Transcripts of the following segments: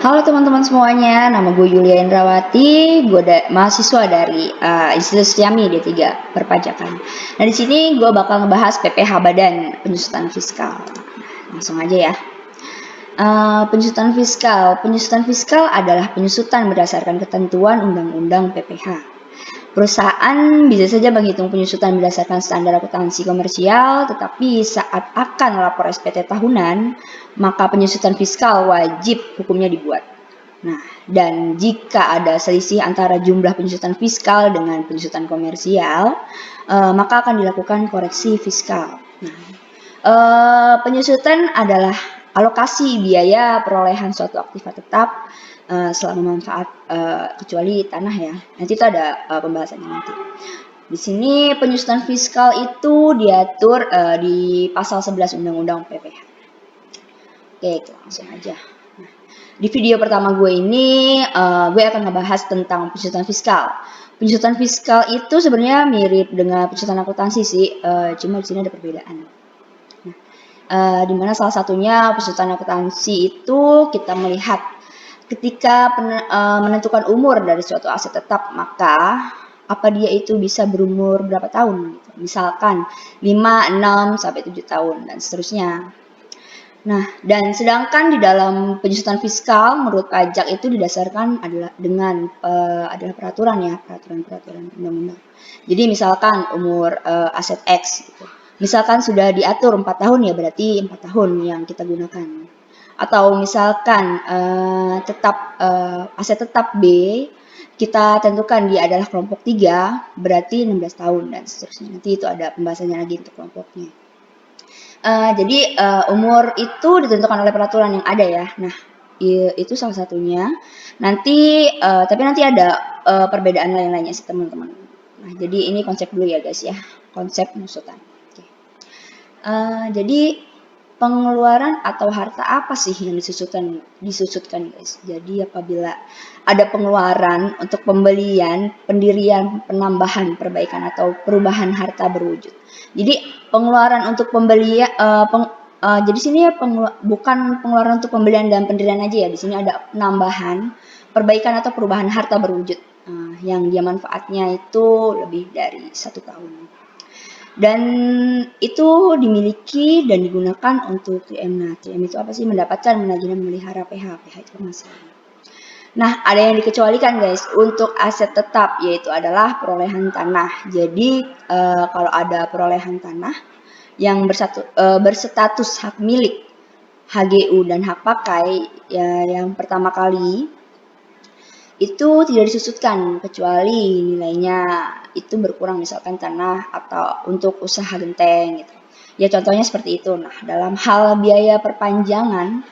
Halo teman-teman semuanya, nama gue Yulia Indrawati, gue mahasiswa dari Institut Siami D3 Perpajakan. Nah di sini gue bakal ngebahas PPh Badan Penyusutan Fiskal. Langsung aja ya. Penyusutan fiskal adalah penyusutan berdasarkan ketentuan Undang-Undang PPh. Perusahaan bisa saja menghitung penyusutan berdasarkan standar akuntansi komersial, tetapi saat akan melapor SPT tahunan, maka penyusutan fiskal wajib hukumnya dibuat. Nah, dan jika ada selisih antara jumlah penyusutan fiskal dengan penyusutan komersial, maka akan dilakukan koreksi fiskal. Nah, penyusutan adalah alokasi biaya perolehan suatu aktiva tetap selama manfaat kecuali tanah ya. Nanti itu ada pembahasannya nanti. Di sini penyusutan fiskal itu diatur di pasal 11 Undang-Undang PPh. Oke, langsung aja. Nah, di video pertama gue ini gue akan ngebahas tentang penyusutan fiskal. Penyusutan fiskal itu sebenarnya mirip dengan penyusutan akuntansi sih, cuma di sini ada perbedaan. Di mana salah satunya penyusutan akuntansi itu kita melihat ketika menentukan umur dari suatu aset tetap, maka apa dia itu bisa berumur berapa tahun gitu. Misalkan 5, 6 sampai 7 tahun dan seterusnya. Nah, dan sedangkan di dalam penyusutan fiskal menurut pajak itu didasarkan adalah peraturan ya, peraturan undang-undang. Jadi misalkan umur aset X gitu. Misalkan sudah diatur 4 tahun ya berarti 4 tahun yang kita gunakan. Atau misalkan aset tetap B kita tentukan dia adalah kelompok 3 berarti 16 tahun dan seterusnya. Nanti itu ada pembahasannya lagi untuk kelompoknya. Jadi umur itu ditentukan oleh peraturan yang ada ya. Nah, itu salah satunya. Nanti tapi nanti ada perbedaan lain-lainnya sih teman-teman. Nah, jadi ini konsep dulu ya guys ya. Konsep penyusutan. Oke. Jadi pengeluaran atau harta apa sih yang disusutkan guys? Jadi apabila ada pengeluaran untuk pembelian, pendirian, penambahan, perbaikan atau perubahan harta berwujud. Jadi pengeluaran untuk pembelian jadi sini ya bukan pengeluaran untuk pembelian dan pendirian aja ya. Di sini ada penambahan, perbaikan atau perubahan harta berwujud yang dia manfaatnya itu lebih dari 1 tahun. Dan itu dimiliki dan digunakan untuk TM. Nah, TM itu apa sih? Mendapatkan, menagih, dan memelihara PH. PH itu penghasilan. Nah, ada yang dikecualikan guys untuk aset tetap, yaitu adalah perolehan tanah. Jadi kalau ada perolehan tanah yang berstatus hak milik, HGU dan hak pakai ya, yang pertama kali itu tidak disusutkan kecuali nilainya itu berkurang, misalkan tanah atau untuk usaha genteng gitu. Ya contohnya seperti itu. Nah, dalam hal biaya perpanjangan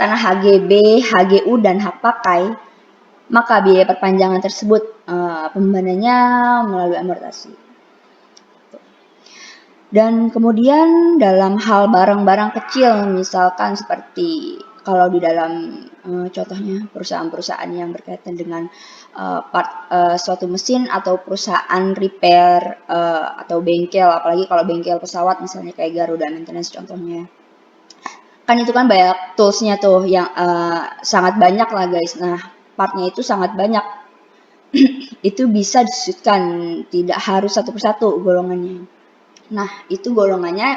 tanah HGB, HGU dan hak pakai, maka biaya perpanjangan tersebut pembebanannya melalui amortisasi. Dan kemudian dalam hal barang-barang kecil, misalkan seperti kalau di dalam contohnya perusahaan-perusahaan yang berkaitan dengan suatu mesin atau perusahaan repair atau bengkel, apalagi kalau bengkel pesawat misalnya kayak Garuda Maintenance contohnya. Kan itu kan banyak toolsnya tuh yang sangat banyak lah guys. Nah, partnya itu sangat banyak. Itu bisa disusutkan, tidak harus satu persatu golongannya. Nah, itu golongannya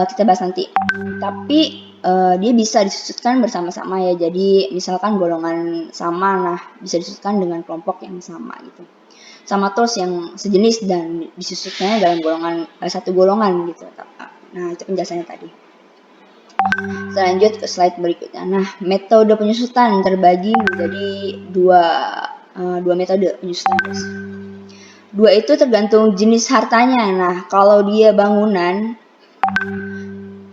kita bahas nanti. Tapi dia bisa disusutkan bersama-sama ya. Jadi misalkan golongan sama, nah bisa disusutkan dengan kelompok yang sama gitu. Sama tools yang sejenis dan disusutkannya dalam golongan satu golongan gitu. Nah, itu penjelasannya tadi. Selanjut ke slide berikutnya. Nah, metode penyusutan terbagi menjadi dua metode penyusutan. Dua itu tergantung jenis hartanya. Nah, kalau dia bangunan,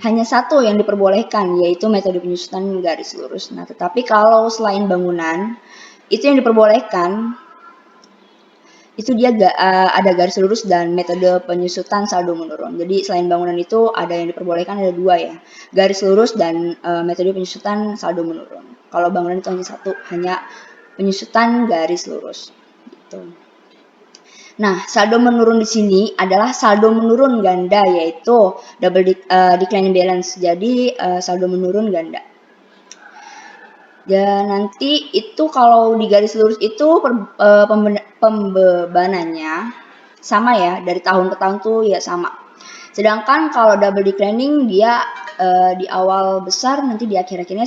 hanya satu yang diperbolehkan, yaitu metode penyusutan garis lurus. Nah, tetapi kalau selain bangunan, itu yang diperbolehkan, itu dia ada garis lurus dan metode penyusutan saldo menurun. Jadi selain bangunan itu ada yang diperbolehkan, ada dua ya, garis lurus dan metode penyusutan saldo menurun. Kalau bangunan itu hanya satu, hanya penyusutan garis lurus. Gitu. Nah, saldo menurun di sini adalah saldo menurun ganda, yaitu double declining balance. Jadi saldo menurun ganda. Dan nanti itu kalau di garis lurus itu pembebanannya sama ya, dari tahun ke tahun tuh ya sama. Sedangkan kalau double declining dia di awal besar, nanti di akhir-akhirnya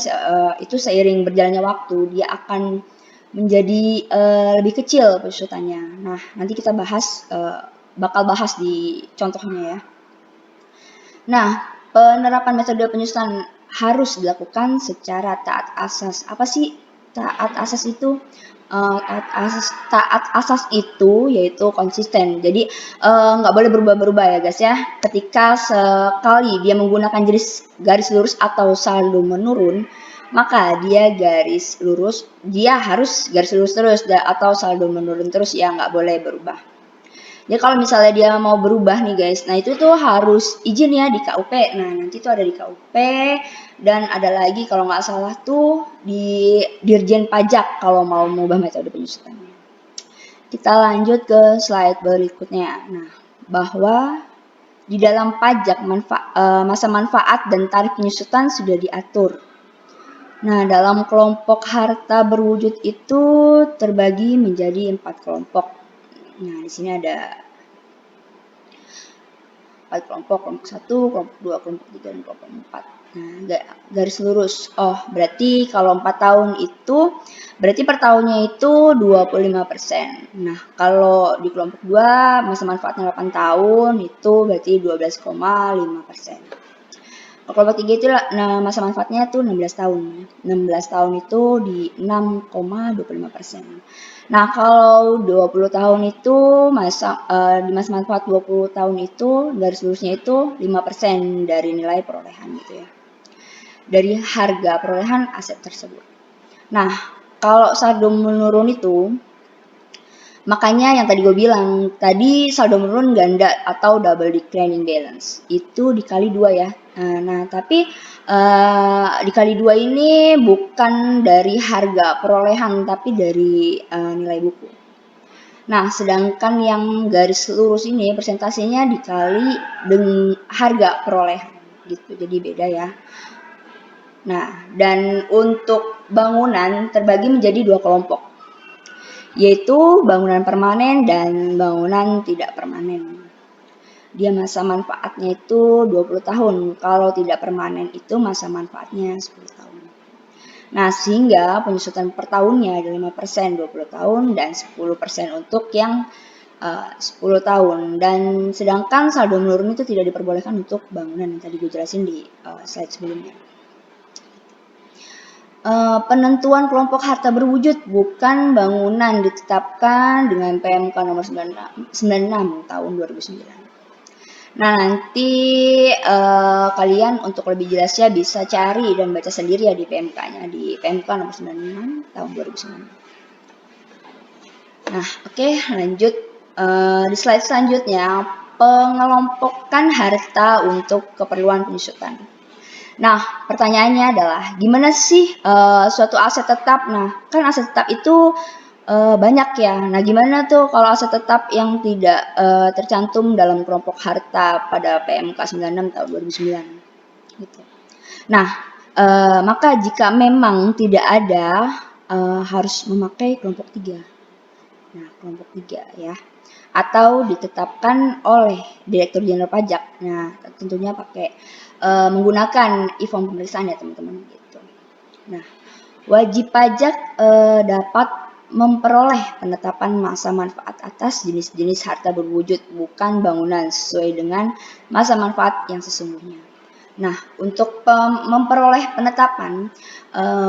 itu seiring berjalannya waktu dia akan menjadi lebih kecil penyusutannya. Nah, nanti kita bakal bahas di contohnya ya. Nah, penerapan metode penyusutan harus dilakukan secara taat asas. Apa sih taat asas itu? Taat asas itu yaitu konsisten. Jadi nggak boleh berubah-berubah ya guys ya. Ketika sekali dia menggunakan garis lurus atau saldo menurun, maka dia harus garis lurus terus atau saldo menurun terus ya, nggak boleh berubah. Jadi kalau misalnya dia mau berubah nih guys, nah itu tuh harus izin ya di KUP. Nah nanti tuh ada di KUP dan ada lagi kalau nggak salah tuh di Dirjen Pajak kalau mau mengubah metode penyusutannya. Kita lanjut ke slide berikutnya. Nah, bahwa di dalam pajak masa manfaat dan tarif penyusutan sudah diatur. Nah, dalam kelompok harta berwujud itu terbagi menjadi 4 kelompok. Nah, di sini ada 4 kelompok, kelompok 1, kelompok 2, kelompok 3, dan kelompok 4. Nah, garis lurus. Oh, berarti kalau 4 tahun itu, berarti per tahunnya itu 25%. Nah, kalau di kelompok 2, masa manfaatnya 8 tahun, itu berarti 12,5%. Kelompok 3 itu masa manfaatnya tuh 16 tahun. 16 tahun itu di 6,25%. Nah, kalau 20 tahun itu di masa manfaat 20 tahun itu garis lurusnya itu 5% dari nilai perolehan gitu ya. Dari harga perolehan aset tersebut. Nah, kalau saldo menurun itu, makanya yang tadi gue bilang, tadi saldo menurun ganda atau double declining balance. Itu dikali 2 ya. Nah, tapi dikali 2 ini bukan dari harga perolehan, tapi dari nilai buku. Nah, sedangkan yang garis lurus ini persentasenya dikali dengan harga perolehan gitu. Jadi beda ya. Nah, dan untuk bangunan terbagi menjadi 2 kelompok, yaitu bangunan permanen dan bangunan tidak permanen. Dia masa manfaatnya itu 20 tahun. Kalau tidak permanen itu masa manfaatnya 10 tahun. Nah, sehingga penyusutan per tahunnya ada 5%, 20 tahun, dan 10% untuk yang 10 tahun. Dan sedangkan saldo menurun itu tidak diperbolehkan untuk bangunan yang tadi gue jelasin di slide sebelumnya. Penentuan kelompok harta berwujud bukan bangunan ditetapkan dengan PMK nomor 96 tahun 2009. Nah, nanti kalian untuk lebih jelasnya bisa cari dan baca sendiri ya di PMK-nya, di PMK nomor 96 tahun 2009. Nah, oke, lanjut di slide selanjutnya, pengelompokan harta untuk keperluan penyusutan. Nah, pertanyaannya adalah gimana sih suatu aset tetap? Nah, kan aset tetap itu banyak ya. Nah, gimana tuh kalau aset tetap yang tidak tercantum dalam kelompok harta pada PMK 96 tahun 2009? Gitu. Nah, maka jika memang tidak ada, harus memakai kelompok 3. Nah, kelompok 3 ya. Atau ditetapkan oleh Direktur Jenderal Pajak. Nah, tentunya pakai menggunakan e-form pemeriksaan ya teman-teman gitu. Nah, wajib pajak dapat memperoleh penetapan masa manfaat atas jenis-jenis harta berwujud bukan bangunan sesuai dengan masa manfaat yang sesungguhnya. Nah, untuk memperoleh penetapan,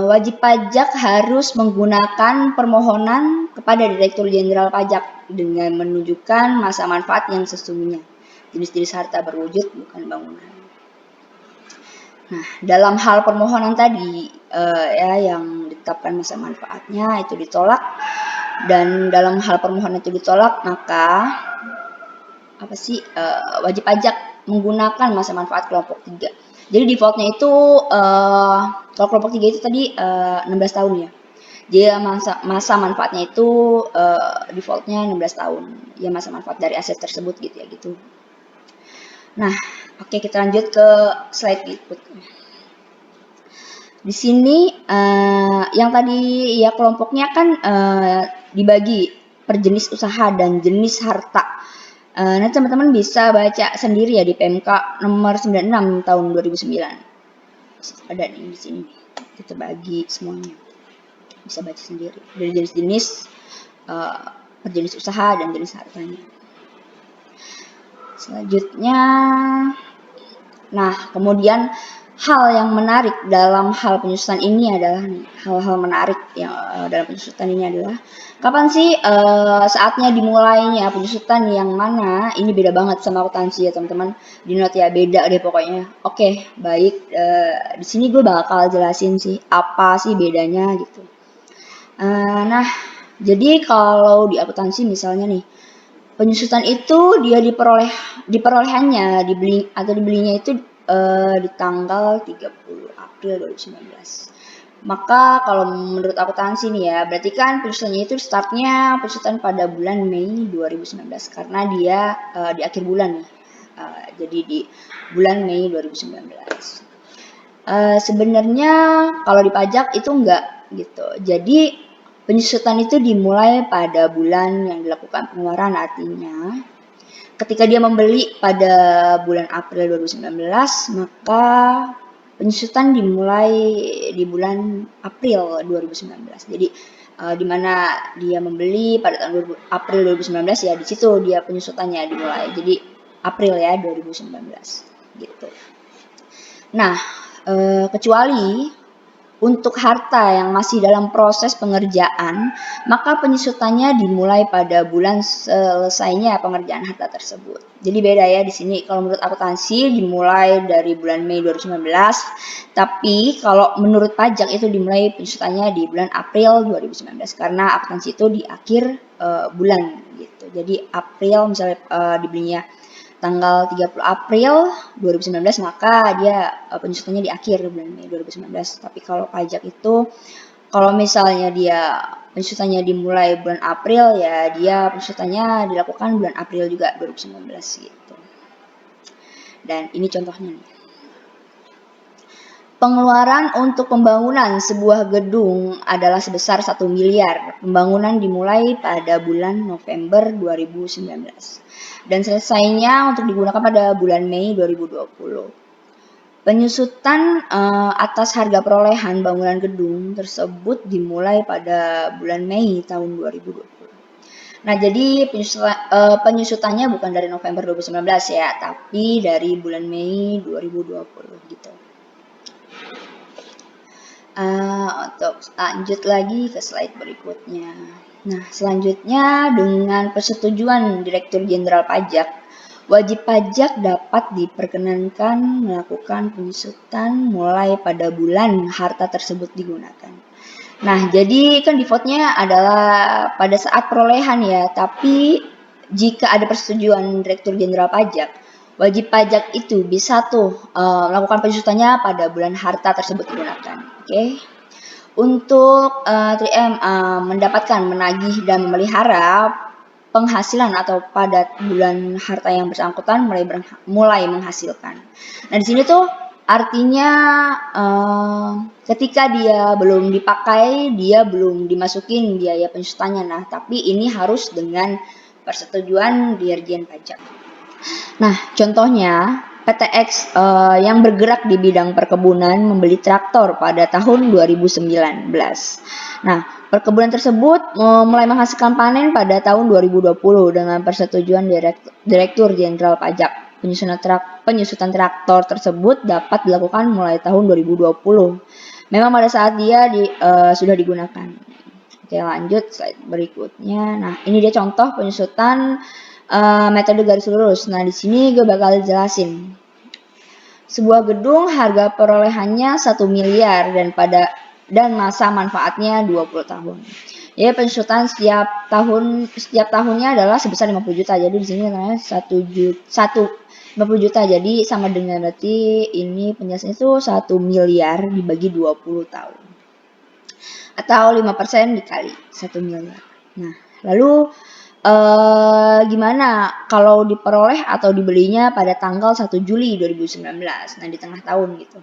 wajib pajak harus menggunakan permohonan kepada Direktur Jenderal Pajak dengan menunjukkan masa manfaat yang sesungguhnya. Jenis-jenis harta berwujud bukan bangunan. Nah, dalam hal permohonan tadi ya yang ditetapkan masa manfaatnya itu ditolak, dan dalam hal permohonan itu ditolak maka wajib pajak menggunakan masa manfaat kelompok 3. Jadi defaultnya itu kalau kelompok 3 itu tadi 16 tahun ya. Jadi masa manfaatnya itu defaultnya 16 tahun. Ya masa manfaat dari aset tersebut gitu ya gitu. Nah, oke, kita lanjut ke slide berikutnya. Di sini yang tadi ya kelompoknya kan dibagi per jenis usaha dan jenis harta. Nanti teman-teman bisa baca sendiri ya di PMK nomor 96 tahun 2009. Ada di sini. Kita bagi semuanya. Bisa baca sendiri dari jenis-jenis per jenis usaha dan jenis hartanya. Selanjutnya, nah kemudian hal yang menarik dalam hal penyusutan ini adalah hal-hal menarik yang dalam penyusutan ini adalah kapan sih saatnya dimulainya penyusutan yang mana? Ini beda banget sama akuntansi ya teman-teman. Di note ya beda deh pokoknya. Oke, baik. Di sini gue bakal jelasin sih apa sih bedanya gitu. Nah, jadi kalau di akuntansi misalnya nih, penyusutan itu dia diperolehannya dibelinya itu di tanggal 30 April 2019. Maka kalau menurut akuntansi nih ya, berarti kan penyusutannya itu startnya penyusutan pada bulan Mei 2019 karena dia di akhir bulan nih. Jadi di bulan Mei 2019. Sebenarnya kalau di pajak itu enggak gitu. Jadi penyusutan itu dimulai pada bulan yang dilakukan pengeluaran, artinya ketika dia membeli pada bulan April 2019, maka penyusutan dimulai di bulan April 2019. Jadi di mana dia membeli pada tahun April 2019 ya di situ dia penyusutannya dimulai. Jadi April ya 2019 gitu. Nah, kecuali untuk harta yang masih dalam proses pengerjaan, maka penyusutannya dimulai pada bulan selesainya pengerjaan harta tersebut. Jadi beda ya di sini. Kalau menurut akuntansi dimulai dari bulan Mei 2019, tapi kalau menurut pajak itu dimulai penyusutannya di bulan April 2019 karena akuntansi itu di akhir bulan gitu. Jadi April misalnya dibelinya tanggal 30 April 2019, maka dia penyusutannya di akhir bulan Mei 2019. Tapi kalau pajak itu kalau misalnya dia penyusutannya dimulai bulan April, ya dia penyusutannya dilakukan bulan April juga 2019 gitu. Dan ini contohnya nih. Pengeluaran untuk pembangunan sebuah gedung adalah sebesar 1 miliar. Pembangunan dimulai pada bulan November 2019 dan selesainya untuk digunakan pada bulan Mei 2020. Penyusutan atas harga perolehan bangunan gedung tersebut dimulai pada bulan Mei tahun 2020. Nah, jadi penyusutannya bukan dari November 2019 ya, tapi dari bulan Mei 2020 gitu. Untuk lanjut lagi ke slide berikutnya. Nah, selanjutnya dengan persetujuan Direktur Jenderal Pajak, wajib pajak dapat diperkenankan melakukan penyusutan mulai pada bulan harta tersebut digunakan. Nah, jadi kan defaultnya adalah pada saat perolehan ya, tapi jika ada persetujuan Direktur Jenderal Pajak, wajib pajak itu bisa tuh melakukan penyusutannya pada bulan harta tersebut digunakan. Oke. Untuk 3M mendapatkan, menagih dan memelihara penghasilan atau pada bulan harta yang bersangkutan mulai menghasilkan. Nah, di sini tuh artinya ketika dia belum dipakai, dia belum dimasukin biaya penyusutannya. Nah, tapi ini harus dengan persetujuan Dirjen Pajak. Nah, contohnya PTX yang bergerak di bidang perkebunan membeli traktor pada tahun 2019. Nah, perkebunan tersebut mulai menghasilkan panen pada tahun 2020 dengan persetujuan Direktur Jenderal Pajak. Penyusutan traktor tersebut dapat dilakukan mulai tahun 2020. Memang pada saat dia sudah digunakan. Oke, lanjut slide berikutnya. Nah, ini dia contoh penyusutan metode garis lurus. Nah, di sini gue bakal jelasin. Sebuah gedung harga perolehannya 1 miliar dan masa manfaatnya 20 tahun. Ya, penyusutan setiap tahunnya adalah sebesar 50 juta. Jadi di sini namanya 50 juta. Jadi sama dengan berarti ini penjelasannya itu 1 miliar dibagi 20 tahun. Atau 5% dikali 1 miliar. Nah, lalu gimana kalau diperoleh atau dibelinya pada tanggal 1 Juli 2019, nah di tengah tahun gitu.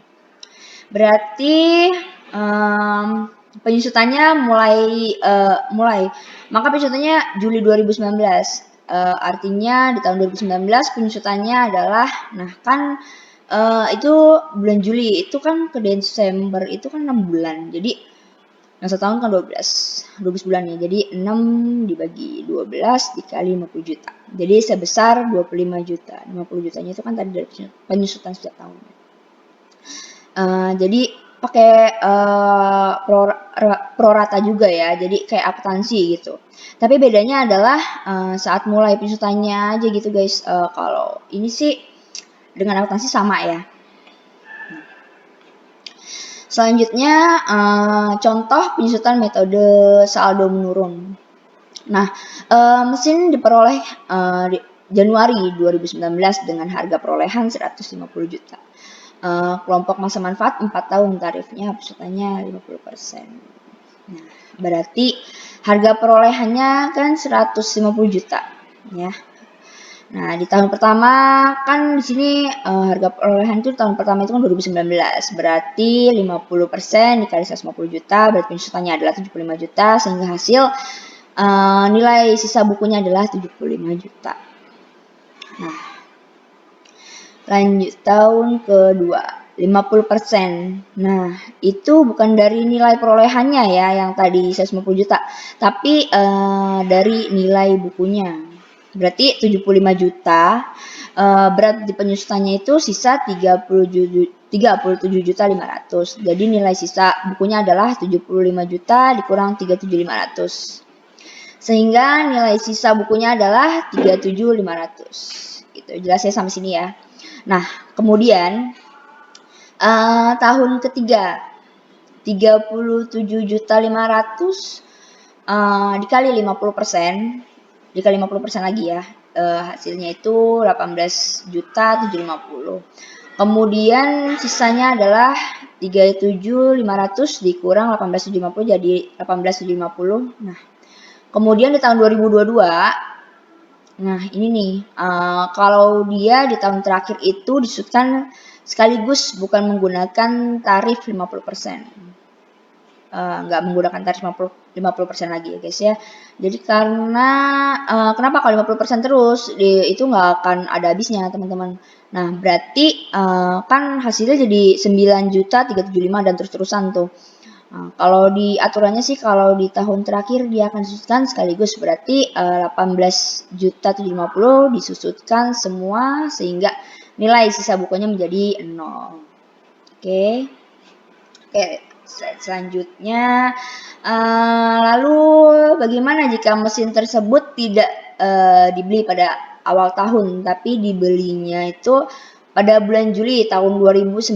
Berarti penyusutannya mulai. Maka penyusutannya Juli 2019. Artinya di tahun 2019 penyusutannya adalah, nah kan itu bulan Juli, itu kan ke Desember itu kan 6 bulan. Jadi yang setahun kan 12 bulan ya. Jadi 6 dibagi 12 dikali 50 juta. Jadi sebesar 25 juta. 50 jutanya itu kan tadi dari penyusutan setiap tahun. Jadi pakai prorata juga ya, jadi kayak akuntansi gitu. Tapi bedanya adalah saat mulai penyusutannya aja gitu guys. Kalau ini sih dengan akuntansi sama ya. Selanjutnya contoh penyusutan metode saldo menurun. Nah, mesin diperoleh di Januari 2019 dengan harga perolehan 150 juta. Kelompok masa manfaat 4 tahun, tarifnya pesertanya 50%. Nah, berarti harga perolehannya kan 150 juta ya. Nah, di tahun pertama kan di sini harga perolehan itu tahun pertama itu kan 2019. Berarti 50% dikali 150 juta, berarti penyusutannya adalah 75 juta sehingga hasil nilai sisa bukunya adalah 75 juta. Nah, lanjut tahun kedua 50%. Nah, itu bukan dari nilai perolehannya ya yang tadi 150 juta, tapi dari nilai bukunya. Berarti 75 juta, berat di penyusutannya itu sisa 37 juta 500. Jadi nilai sisa bukunya adalah 75 juta dikurang 37.500. Sehingga nilai sisa bukunya adalah 37.500. Gitu. Jelas ya sampai sini ya. Nah, kemudian tahun ketiga 37.500 dikali 50%, dikali 50% lagi ya. Hasilnya itu 18.750. Kemudian sisanya adalah 37.500 dikurang 18.750 jadi 18.750. Nah, kemudian di tahun 2022, nah ini nih, kalau dia di tahun terakhir itu disebutkan sekaligus bukan menggunakan tarif 50%. Nggak menggunakan tarif 50% lagi ya guys ya. Jadi karena kenapa kalau 50% terus itu nggak akan ada habisnya teman-teman. Nah berarti kan hasilnya jadi 9.375 dan terus-terusan tuh. Kalau di aturannya sih kalau di tahun terakhir dia akan disusutkan sekaligus, berarti 18.750 disusutkan semua sehingga nilai sisa bukunya menjadi 0. Oke. Selanjutnya lalu bagaimana jika mesin tersebut tidak dibeli pada awal tahun tapi dibelinya itu pada bulan Juli tahun 2019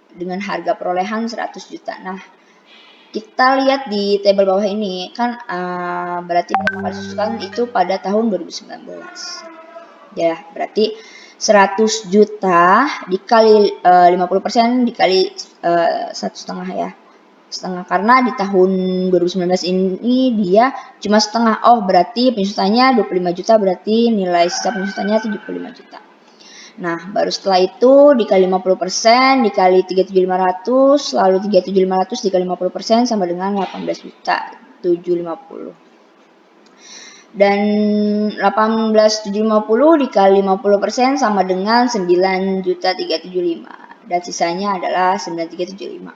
dengan harga perolehan 100 juta. Nah, kita lihat di tabel bawah ini kan berarti bakal disusulkan itu pada tahun 2019. Ya, berarti 100 juta dikali 50% dikali 1,5 ya. Setengah karena di tahun 2019 ini dia cuma setengah. Oh, berarti penyusutannya 25 juta, berarti nilai sisa penyusutannya 75 juta. Nah, baru setelah itu dikali 50% dikali 37.500, lalu 37.500 dikali 50% sama dengan 18.750. Dan 18.750 dikali 50% sama dengan 9.375. Dan sisanya adalah 9.375.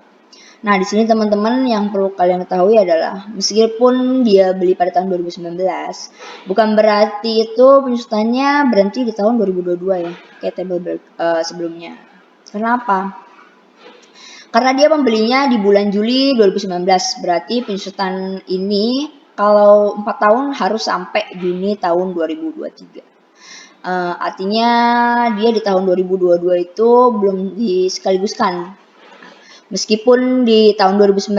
Nah, di sini teman-teman yang perlu kalian ketahui adalah meskipun dia beli pada tahun 2019, bukan berarti itu penyusutannya berhenti di tahun 2022 ya, kayak tabel sebelumnya. Kenapa? Karena dia pembelinya di bulan Juli 2019, berarti penyusutan ini kalau 4 tahun harus sampai Juni tahun 2023. Artinya dia di tahun 2022 itu belum disekaligus,kan. Meskipun di tahun 2019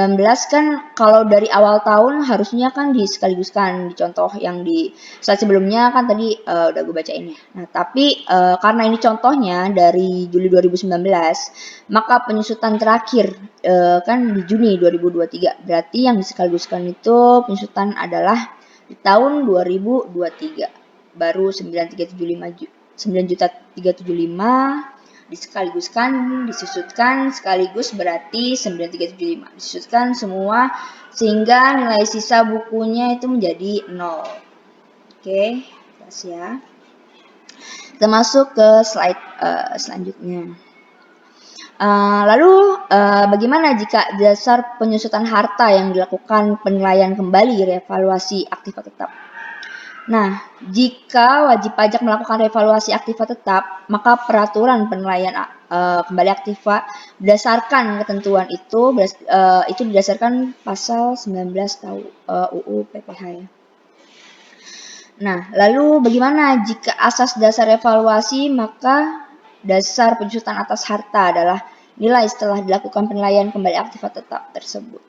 kan kalau dari awal tahun harusnya kan disekaligus,kan di contoh yang di slide sebelumnya kan tadi udah gue bacain ya. Nah, tapi karena ini contohnya dari Juli 2019, maka penyusutan terakhir kan di Juni 2023. Berarti yang disekaligus,kan itu penyusutan adalah di tahun 2023. Baru 9.375 9.375 Disekaligus disusutkan, sekaligus berarti 9375. Disusutkan semua sehingga nilai sisa bukunya itu menjadi 0. Oke, terus ya. Kita masuk ke slide selanjutnya. Lalu bagaimana jika dasar penyusutan harta yang dilakukan penilaian kembali revaluasi aktiva tetap? Nah, jika wajib pajak melakukan revaluasi aktiva tetap, maka peraturan penilaian kembali aktiva berdasarkan ketentuan itu didasarkan pasal 19 UU PPH ya. Nah, lalu bagaimana jika asas dasar evaluasi, maka dasar penyusutan atas harta adalah nilai setelah dilakukan penilaian kembali aktiva tetap tersebut.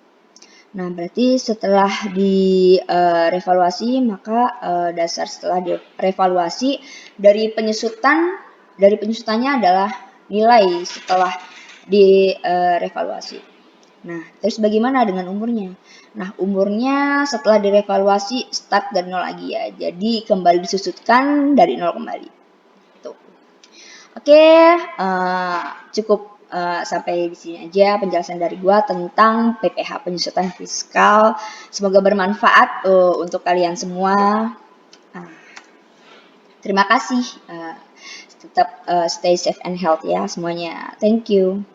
Nah, berarti setelah direvaluasi, maka dasar setelah direvaluasi dari penyusutannya adalah nilai setelah direvaluasi. Nah, terus bagaimana dengan umurnya? Nah, umurnya setelah direvaluasi start dari 0 lagi ya. Jadi kembali disusutkan dari 0 kembali. Tuh. Oke, cukup sampai di sini aja penjelasan dari gua tentang PPH penyusutan fiskal. Semoga bermanfaat untuk kalian semua. Terima kasih. Tetap stay safe and healthy ya semuanya. Thank you.